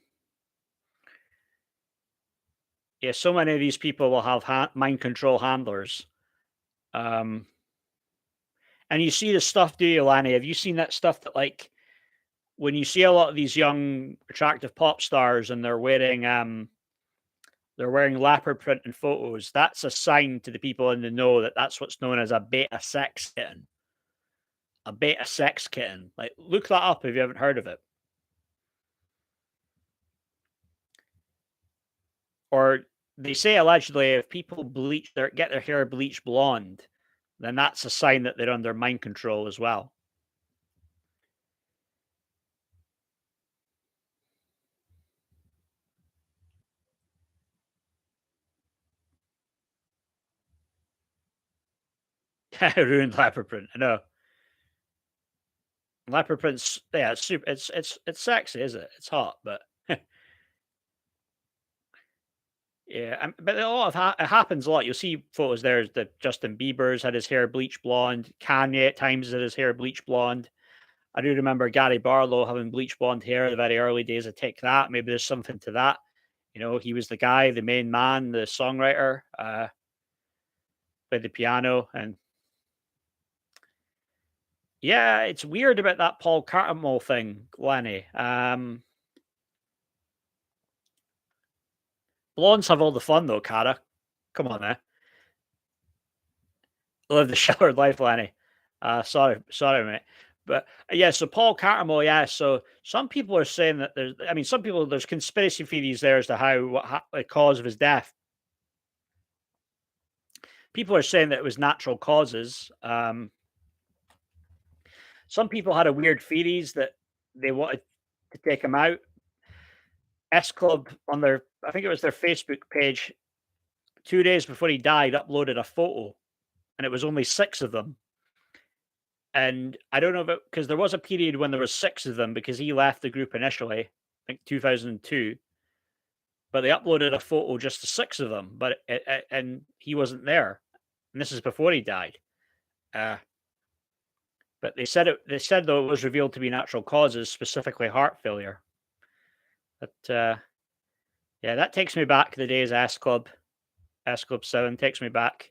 A: yeah, so many of these people will have mind control handlers. Um, and you see the stuff, do you, Lenny? Have you seen that stuff that, like, when you see a lot of these young, attractive pop stars and they're wearing leopard print in photos, that's a sign to the people in the know that that's what's known as a beta sex kitten. A beta sex kitten. Like, look that up if you haven't heard of it. Or they say allegedly if people get their hair bleached blonde, then that's a sign that they're under mind control as well. Ruined leopard print. I know. Leopard print's, yeah, it's super. It's sexy, is it? It's hot, but yeah. But a lot of it happens a lot. You'll see photos there that Justin Bieber's had his hair bleached blonde. Kanye at times had his hair bleached blonde. I do remember Gary Barlow having bleach blonde hair in the very early days of Take That. Maybe there's something to that. You know, he was the guy, the main man, the songwriter, played the piano. And yeah, it's weird about that Paul Cartamol thing, Lenny. Blondes have all the fun though, Cara. Come on now. Live the sheltered life, Lenny. Sorry, mate. But yeah, so Paul Cartamol, yeah. So some people are saying that some people, there's conspiracy theories there as to the cause of his death. People are saying that it was natural causes. Some people had a weird theories that they wanted to take him out. S Club on their, I think it was their Facebook page, 2 days before he died, uploaded a photo, and it was only six of them. And I don't know if because there was a period when there was six of them because he left the group initially, I think 2002. But they uploaded a photo just to six of them, and he wasn't there. And this is before he died. Uh, but they said it. They said though it was revealed to be natural causes, specifically heart failure. But yeah, that takes me back to the days S Club 7 takes me back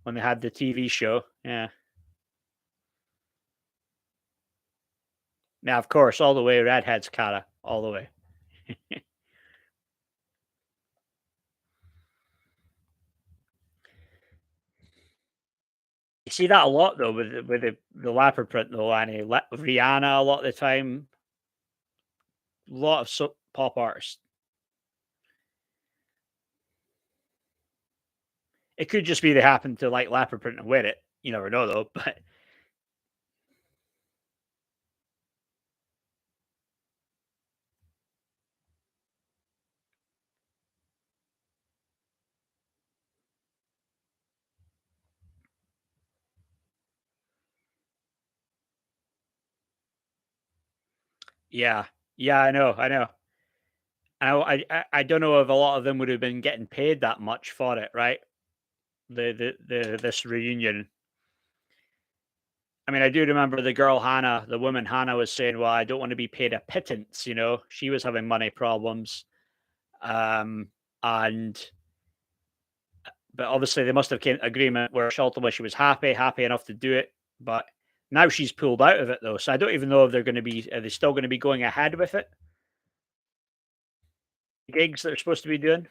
A: when they had the TV show. Yeah. Now, of course, all the way redheads, Cara, all the way. You see that a lot though with the leopard print though, Annie. Rihanna a lot of the time. A lot of pop artists. It could just be they happen to like leopard print and wear it. You never know though. But yeah, yeah, I know. I don't know if a lot of them would have been getting paid that much for it, right? The this reunion. I mean, I do remember the girl Hannah, the woman Hannah was saying, "Well, I don't want to be paid a pittance," you know. She was having money problems. Um, and but obviously they must have came to agreement where ultimately she was happy enough to do it. But now she's pulled out of it though, so I don't even know if they're going to be. Are they still going to be going ahead with it? The gigs they're supposed to be doing.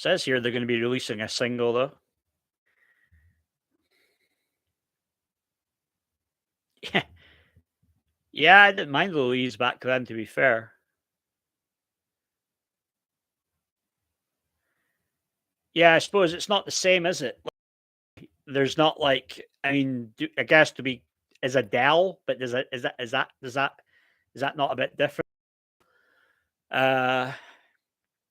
A: Says here they're going to be releasing a single though. Yeah, yeah, I didn't mind Louise back then. To be fair, yeah, I suppose it's not the same, is it? There's not like, I mean, I guess to be is Adele, but is that not a bit different? Uh,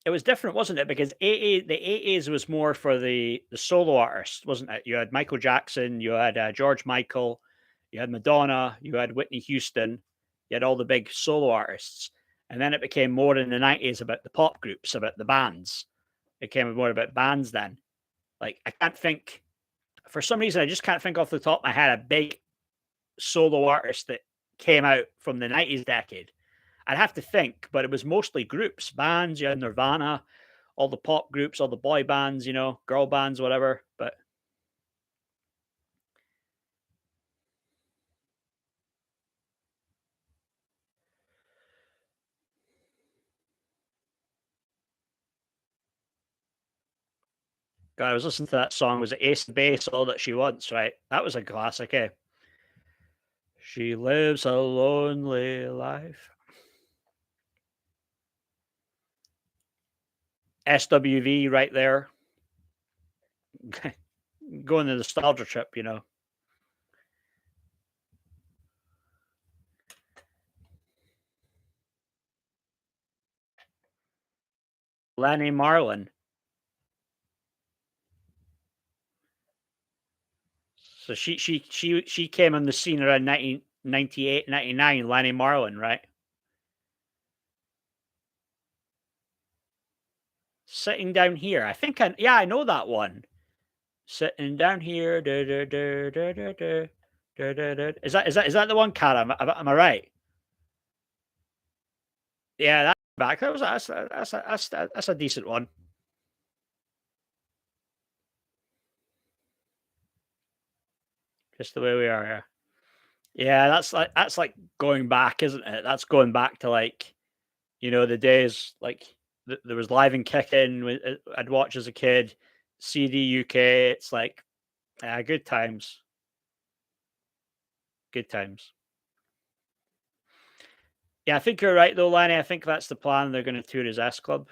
A: it was different, wasn't it? Because the 80s was more for the solo artists, wasn't it? You had Michael Jackson, you had George Michael, you had Madonna, you had Whitney Houston, you had all the big solo artists, and then it became more in the 90s about the pop groups, about the bands. It became more about bands then. Like I can't think for some reason, I just can't think off the top of my head a big solo artist that came out from the 90s decade. I'd have to think, but it was mostly groups, bands. You had Nirvana, all the pop groups, all the boy bands, girl bands, whatever. But God, I was listening to that song. Was it Ace of Base, All That She Wants, right? That was a classic, eh? She lives a lonely life. SWV right there. Going the nostalgia trip. Lanny Marlin. So she came on the scene around 1998, 99, Lanny Marlin, right? Sitting down here. I know that one. Sitting down here. Is that the one, Cara? Am I right? Yeah, that's a decent one. Just the way we are here. Yeah, that's like going back, isn't it? That's going back to the days like there was Live and Kicking I'd watch as a kid, CD UK. It's like good times, good times. Yeah, I think you're right though, Lanny. I think that's the plan. They're going to tour his S Club.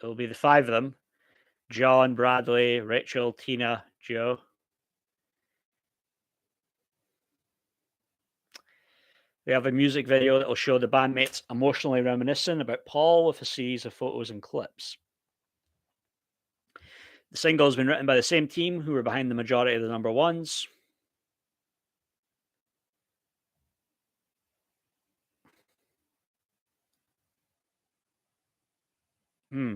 A: It'll be the five of them: John, Bradley, Rachel, Tina, Joe. We have a music video that will show the bandmates emotionally reminiscing about Paul with a series of photos and clips. The single has been written by the same team who were behind the majority of the number ones. Hmm.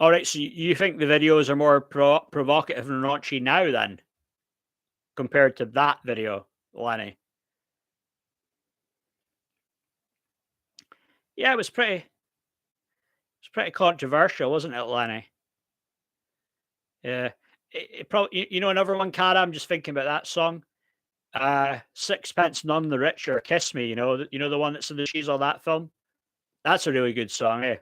A: All right, so you think the videos are more provocative and raunchy now then, compared to that video, Lenny? Yeah, it was pretty controversial, wasn't it, Lenny? Yeah, it probably another one, Cara. I'm just thinking about that song. Sixpence None the Richer, Kiss Me. The one that's in the She's All That film. That's a really good song, eh?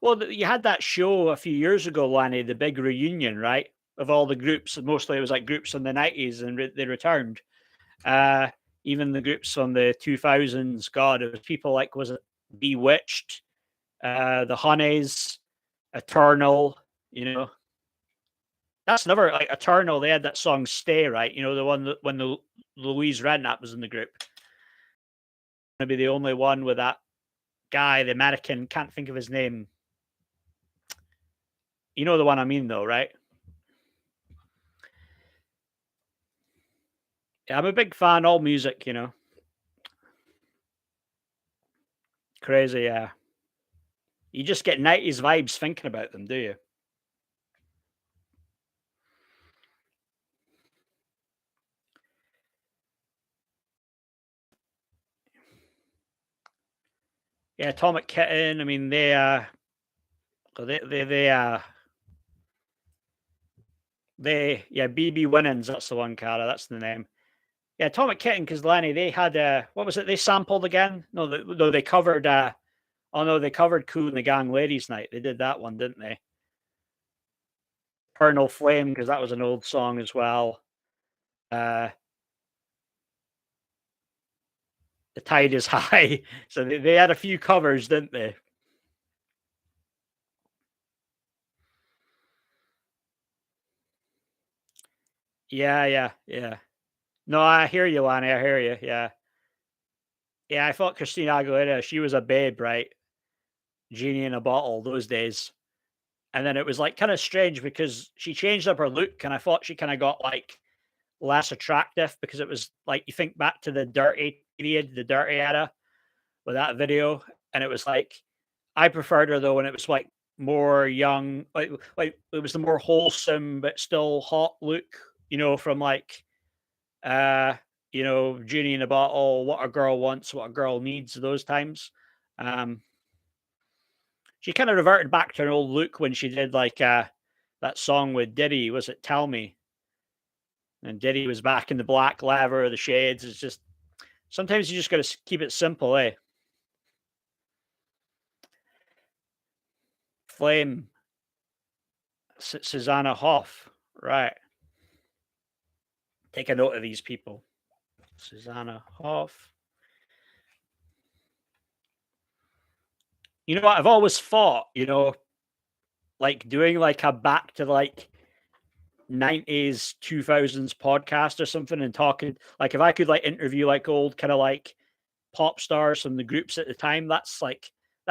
A: Well, you had that show a few years ago, Lanny, the big reunion, right? Of all the groups, mostly it was like groups in the 90s, and they returned. Uh, Even the groups from the 2000s, God, it was people like, was it Bewitched, the Honeys, Eternal, you know. That's another, like, Eternal, they had that song Stay, right? The one that when the Louise Redknapp was in the group. Maybe the only one with that guy, the American, can't think of his name. You know the one I mean, though, right? Yeah, I'm a big fan. All music. Crazy, yeah. You just get 90s vibes thinking about them, do you? Yeah, Atomic Kitten. I mean, yeah, BB Winans. That's the one, Cara. That's the name. Yeah, Atomic Kitten. Because Lenny, they had what was it? They sampled again? No, they covered. Oh no, they covered Kool and the Gang Ladies Night. They did that one, didn't they? Eternal Flame, because that was an old song as well. The Tide is High. So they had a few covers, didn't they? Yeah. No, I hear you, Lanny. I hear you. Yeah. Yeah, I thought Christina Aguilera, she was a babe, right? Genie in a bottle those days. And then it was like kind of strange because she changed up her look and I thought she kind of got like less attractive because it was like you think back to the dirty period, the dirty era with that video. And it was like I preferred her though when it was like more young, like it was the more wholesome but still hot look, from like uh, Genie in a bottle, what a girl wants, what a girl needs, those times. Um, she kind of reverted back to her old look when she did like that song with Diddy. Was it Tell Me? And Diddy was back in the black leather, the shades. It's just sometimes you just got to keep it simple, eh? Flame, Susanna Hoff, right? Take a note of these people. Susanna Hoff. You know what? I've always thought, like doing like a back to like 90s 2000s podcast or something and talking like if I could like interview like old kind of like pop stars from the groups at the time, that's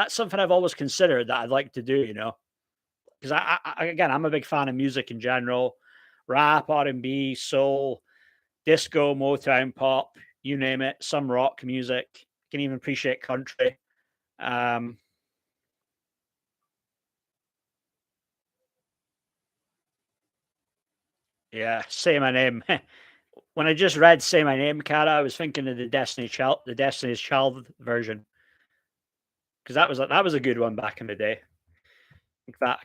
A: something I've always considered that I'd like to do, because again, I'm a big fan of music in general, rap, R&B, soul, disco, Motown, pop, you name it, some rock music. Can even appreciate country. um yeah, Say My Name. When I just read "Say My Name," Cara, I was thinking of the Destiny's Child version, because that was a good one back in the day. Like that,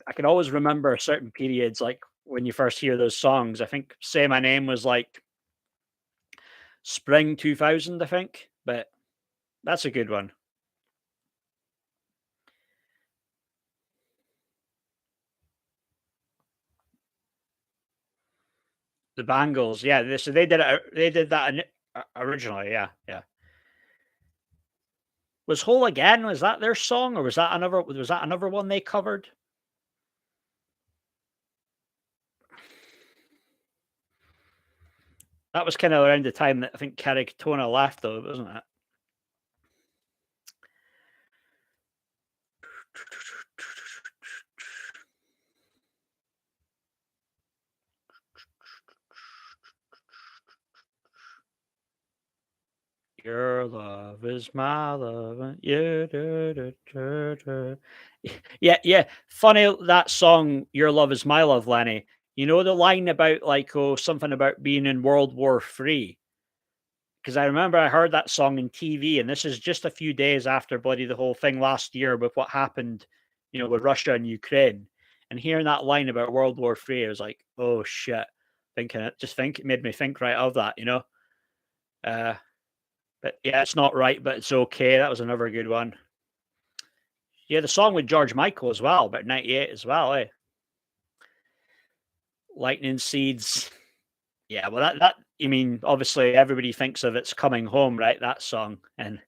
A: I can always remember certain periods, like when you first hear those songs. I think "Say My Name" was like spring 2000, I think, but that's a good one. The Bangles, yeah, so they did that originally, yeah. Was "Whole Again," was that their song, or was that another one they covered? That was kinda around the time that I think Kerry Katona left though, wasn't it? Your love is my love, and you do, do, do, do. Yeah. Funny that song, "Your Love Is My Love," Lenny. You know the line about like, oh, something about being in World War III? Because I remember I heard that song in TV, and this is just a few days after bloody the whole thing last year with what happened, with Russia and Ukraine. And hearing that line about World War III, I was like, oh shit. Thinking it, just think it made me think right of that. Uh, but yeah, it's not right, but it's okay. That was another good one. Yeah, the song with George Michael as well, about 98 as well, eh? Lightning Seeds. Yeah, well that I mean, obviously everybody thinks of It's Coming Home, right? That song. And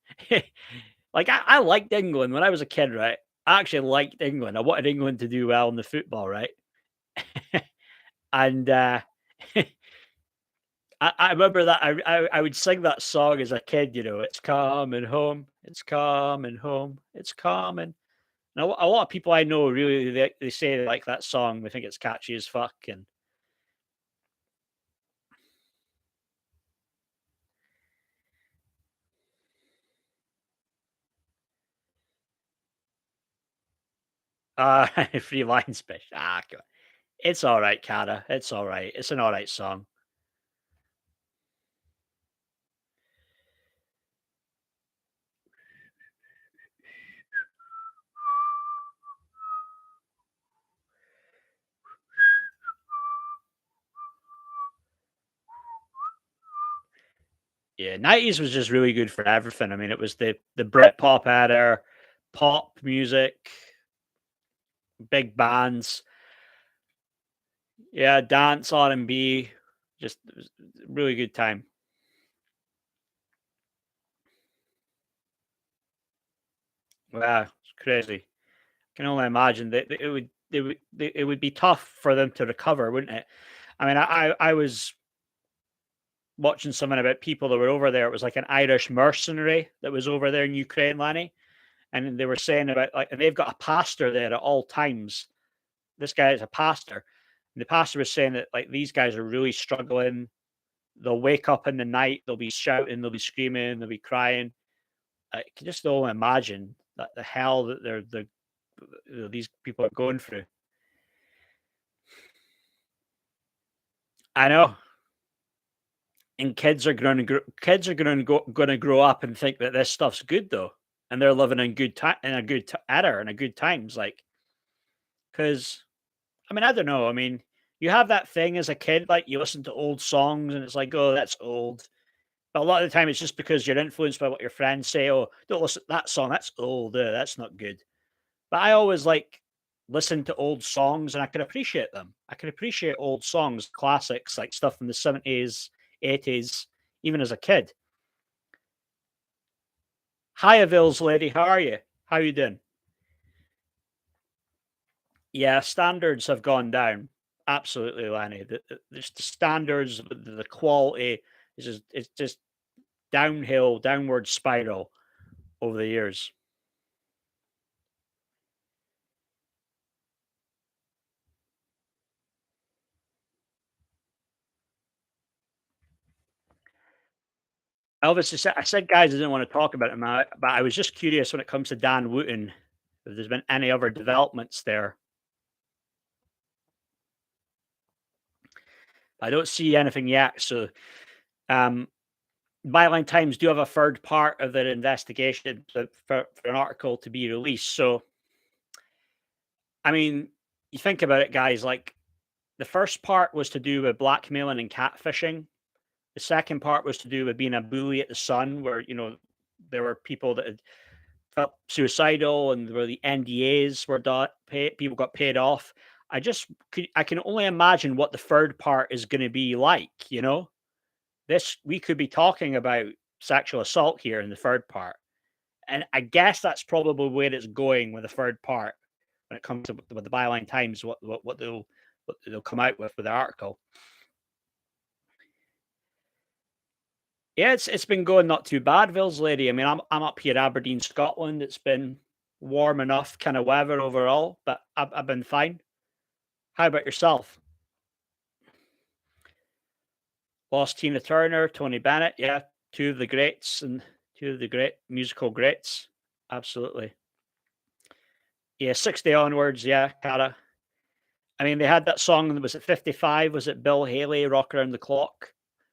A: like I liked England when I was a kid, right? I actually liked England. I wanted England to do well in the football, right? And I remember that I would sing that song as a kid, "It's coming home, it's coming home, it's coming." And a lot of people I know really they say they like that song. They think it's catchy as fuck, and Free Lines Fish. Come on. It's all right, Cara. It's all right. It's an all right song. Yeah, 90s was just really good for everything. I mean, it was the Britpop era, pop music, big bands, yeah, dance, R&B, just it was a really good time. Wow, it's crazy. Can only imagine that it would be tough for them to recover, wouldn't it? I mean, I was watching something about people that were over there. It was like an Irish mercenary that was over there in Ukraine, Lanny, and they were saying about like, and they've got a pastor there at all times. This guy is a pastor. And the pastor was saying that like these guys are really struggling. They'll wake up in the night, they'll be shouting, they'll be screaming, they'll be crying. I can just only imagine that the hell that these people are going through. I know, and kids are going to grow up and think that this stuff's good though, and they're living in good time in a era and a good times, like because I mean I don't know. I mean, you have that thing as a kid, like you listen to old songs and it's like, oh, that's old. But a lot of the time, it's just because you're influenced by what your friends say. Oh, don't listen to that song. That's old. That's not good. But I always like listen to old songs, and I can appreciate them. I can appreciate old songs, classics, like stuff from the 70s, 80s, even as a kid. Hi, Avils lady. How are you? How you doing? Yeah, standards have gone down. Absolutely, Lenny. Just the standards, the quality it's just downhill, downward spiral over the years. I said, guys, I didn't want to talk about him, but I was just curious when it comes to Dan Wooten, if there's been any other developments there. I don't see anything yet. So, um, Byline Times do have a third part of their investigation for an article to be released. So, I mean, you think about it, guys. Like the first part was to do with blackmailing and catfishing. The second part was to do with being a bully at the Sun, where there were people that had felt suicidal and where the NDAs were done, people got paid off. I can only imagine what the third part is going to be like. This we could be talking about sexual assault here in the third part, and I guess that's probably where it's going with the third part when it comes to with the Byline Times. What they'll come out with the article. Yeah, it's been going not too bad, Vils lady. I mean, I'm up here, Aberdeen, Scotland. It's been warm enough kind of weather overall, but I've been fine. How about yourself? Lost Tina Turner, Tony Bennett, yeah, two of the greats and two of the great musical greats. Absolutely. Yeah, 60 onwards, yeah, Cara. I mean, they had that song, was it 55? Was it Bill Haley, Rock Around the Clock?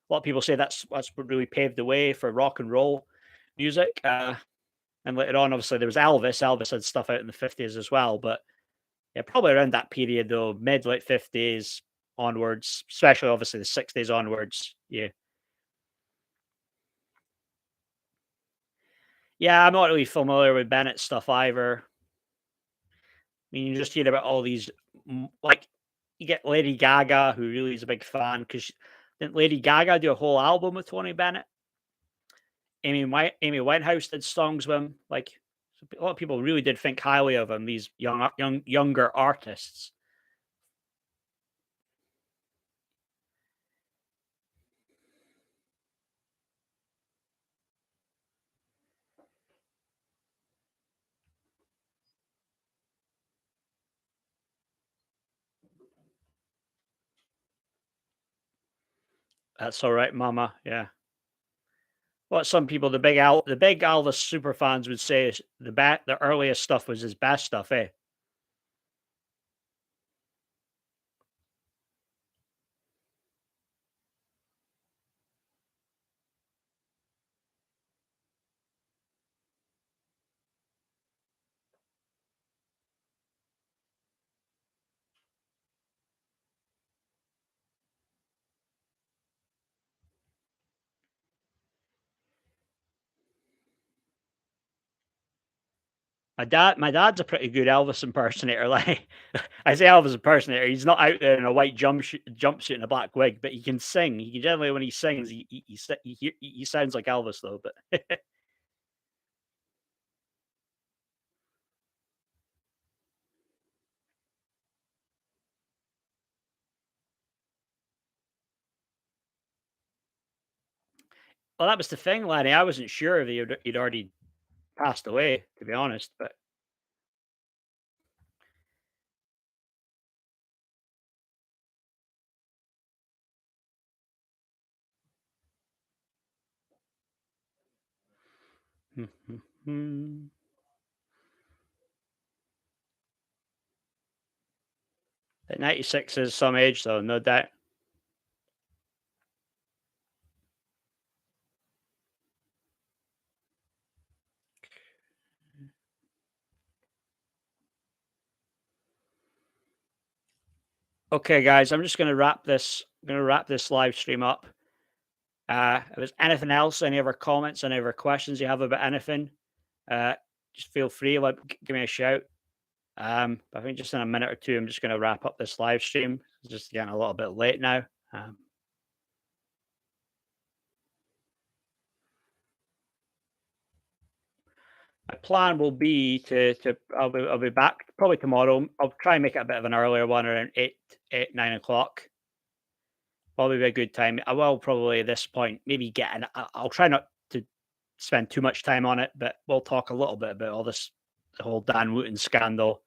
A: A lot of people say that's what really paved the way for rock and roll music. And later on, obviously, there was Elvis. Elvis had stuff out in the 50s as well. But yeah, probably around that period, though, mid late 50s onwards, especially obviously the 60s onwards. Yeah. Yeah, I'm not really familiar with Bennett stuff either. I mean, you just hear about all these, like, you get Lady Gaga, who really is a big fan, because didn't Lady Gaga do a whole album with Tony Bennett? Amy Winehouse did songs with him. Like, so a lot of people really did think highly of him. These younger artists. That's all right, Mama. Yeah. What some people, the big Elvis super fans would say is the earliest stuff was his best stuff, eh? My dad's a pretty good Elvis impersonator. Like I say, Elvis impersonator. He's not out there in a white jumpsuit and a black wig, but he can sing. He can generally, when he sings, he sounds like Elvis though. But well, that was the thing, Lanny. I wasn't sure if he'd already passed away, to be honest. But at 96 is some age, though, no doubt. Okay, guys, I'm just going to wrap this. I'm going to wrap this live stream up. If there's anything else, any other comments, any other questions you have about anything, just feel free. Give me a shout. I think just in a minute or two, I'm just going to wrap up this live stream. It's just getting a little bit late now. My plan will be I'll be back probably tomorrow. I'll try and make it a bit of an earlier one around 9 o'clock. Probably be a good time. I will probably at this point maybe I'll try not to spend too much time on it, but we'll talk a little bit about all this, the whole Dan Wootton scandal.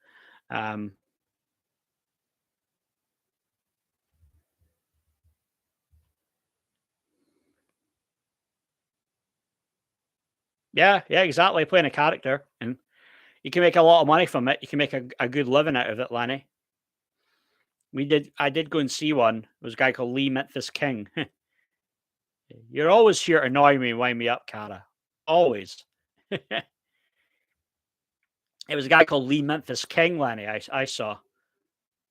A: Yeah, exactly. Playing a character, and you can make a lot of money from it. You can make a good living out of it, Lanny. I did go and see one. It was a guy called Lee Memphis King. You're always here to annoy me and wind me up, Cara. Always. It was a guy called Lee Memphis King, Lanny. I saw.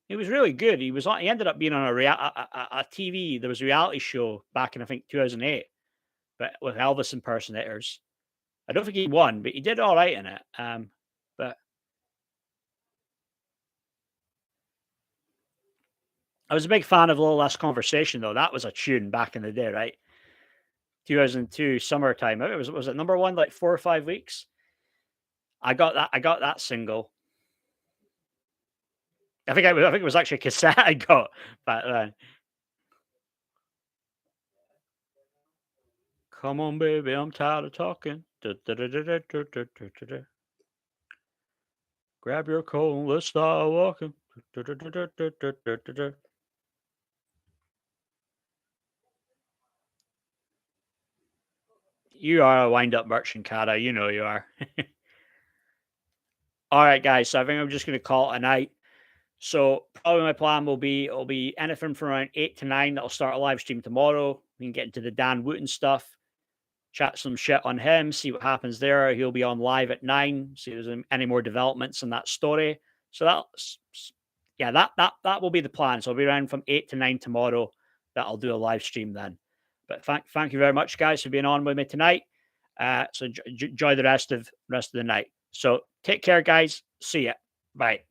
A: He was really good. He ended up being on a TV. There was a reality show back in I think 2008, but with Elvis impersonators. I don't think he won, but he did all right in it. But I was a big fan of A Little Less Conversation, though. That was a tune back in the day, right? 2002 summertime. Was it number one like 4 or 5 weeks? I got that single. I think it was actually a cassette I got back then. Come on, baby, I'm tired of talking. Grab your coat, let's start walking. You are a wind-up merchant, Cara. You know you are. All right, guys. So I think I'm just going to call it a night. So probably my plan will be it'll be anything from around 8 to 9 that'll start a live stream tomorrow. We can get into the Dan Wootton stuff, chat some shit on him, see what happens there. He'll be on live at 9, see if there's any more developments in that story. So that will be the plan. So I'll be around from 8 to 9 tomorrow that I'll do a live stream then. But thank you very much, guys, for being on with me tonight. So enjoy the rest of the night. So take care, guys. See ya. Bye.